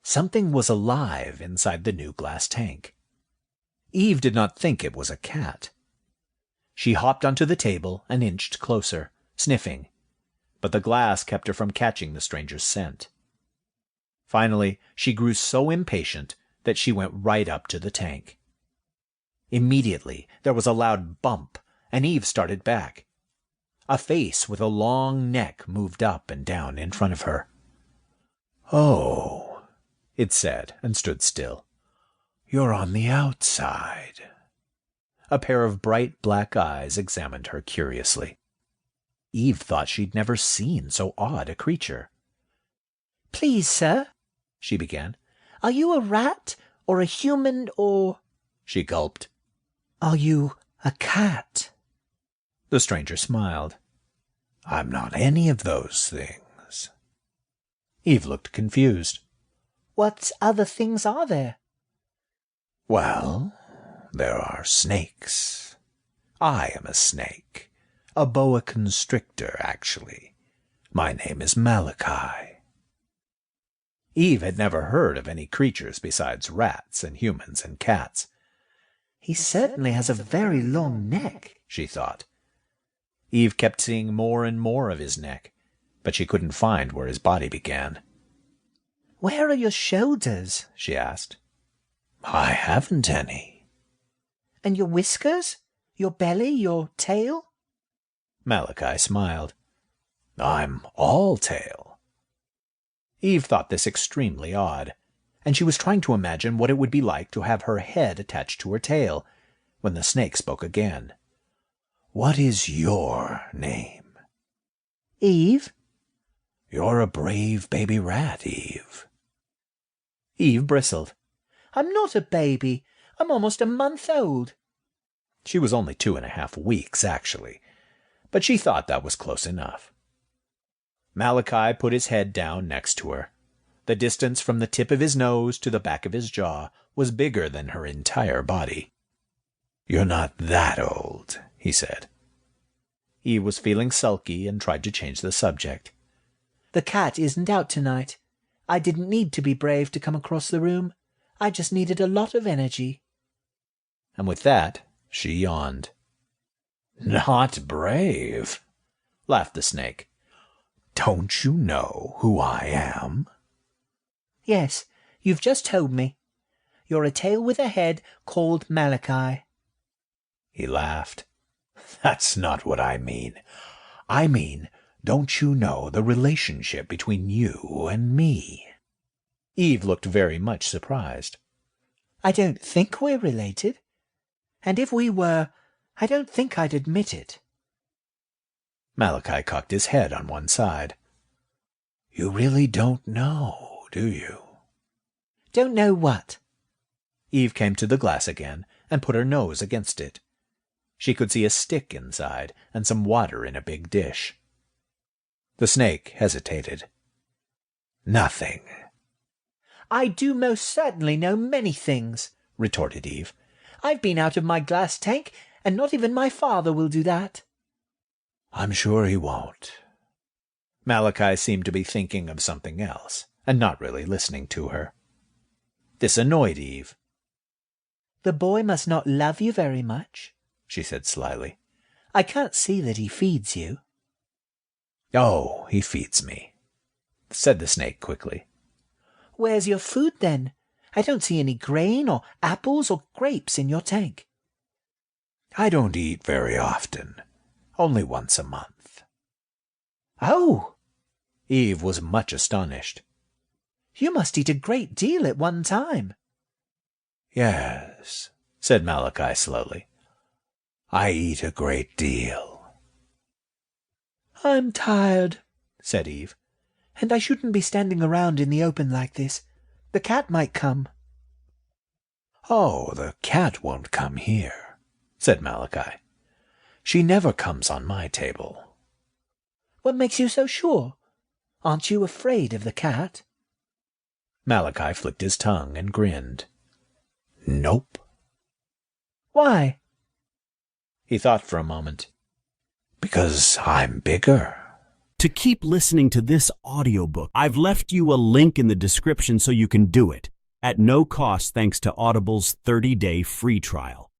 Something was alive inside the new glass tank. Eve did not think it was a cat. She hopped onto the table and inched closer, sniffing, but the glass kept her from catching the stranger's scent. Finally, she grew so impatient that she went right up to the tank. Immediately, there was a loud bump, and Eve started back. A face with a long neck moved up and down in front of her. "Oh," it said, and stood still. "You're on the outside." A pair of bright black eyes examined her curiously. Eve thought she'd never seen so odd a creature. "Please, sir," she began, "are you a rat, or a human, or—" She gulped. "Are you a cat?" The stranger smiled. "I'm not any of those things." Eve looked confused. "What other things are there?" "Well, there are snakes. I am a snake. A boa constrictor, actually. My name is Malachi." Eve had never heard of any creatures besides rats and humans and cats. "He certainly has a very long neck," she thought. Eve kept seeing more and more of his neck, but she couldn't find where his body began. "Where are your shoulders?" she asked. "I haven't any." "And your whiskers? Your belly? Your tail?" Malachi smiled. "I'm all tail." Eve thought this extremely odd, and she was trying to imagine what it would be like to have her head attached to her tail, when the snake spoke again. "What is your name?" "Eve." "You're a brave baby rat, Eve." Eve bristled. "I'm not a baby. I'm almost a month old." She was only 2.5 weeks, actually, but she thought that was close enough. Malachi put his head down next to her. The distance from the tip of his nose to the back of his jaw was bigger than her entire body. "You're not that old," he said. Eve was feeling sulky and tried to change the subject. "The cat isn't out tonight. I didn't need to be brave to come across the room. I just needed a lot of energy." And with that, she yawned. "Not brave?" laughed the snake. "Don't you know who I am?" "Yes, you've just told me. You're a tail with a head called Malachi." He laughed. "That's not what I mean. I mean, don't you know the relationship between you and me?" Eve looked very much surprised. "I don't think we're related. And if we were, I don't think I'd admit it." Malachi cocked his head on one side. "You really don't know, do you?" "Don't know what?" Eve came to the glass again and put her nose against it. She could see a stick inside and some water in a big dish. The snake hesitated. "Nothing." "I do most certainly know many things," retorted Eve. "I've been out of my glass tank, and not even my father will do that." "I'm sure he won't." Malachi seemed to be thinking of something else, and not really listening to her. This annoyed Eve. "The boy must not love you very much," she said slyly. "I can't see that he feeds you." "Oh, he feeds me," said the snake quickly. "Where's your food, then? I don't see any grain or apples or grapes in your tank." "I don't eat very often. Only once a month." "Oh!" Eve was much astonished. "You must eat a great deal at one time." "Yes," said Malachi slowly. "I eat a great deal." "I'm tired," said Eve, "and I shouldn't be standing around in the open like this. The cat might come." "Oh, the cat won't come here," said Malachi. "She never comes on my table." "What makes you so sure? Aren't you afraid of the cat?" Malachi flicked his tongue and grinned. "Nope." "Why?" He thought for a moment. "Because I'm bigger." to keep listening to this audiobook. I've left you a link in the description so you can do it, at no cost thanks to Audible's 30-day free trial.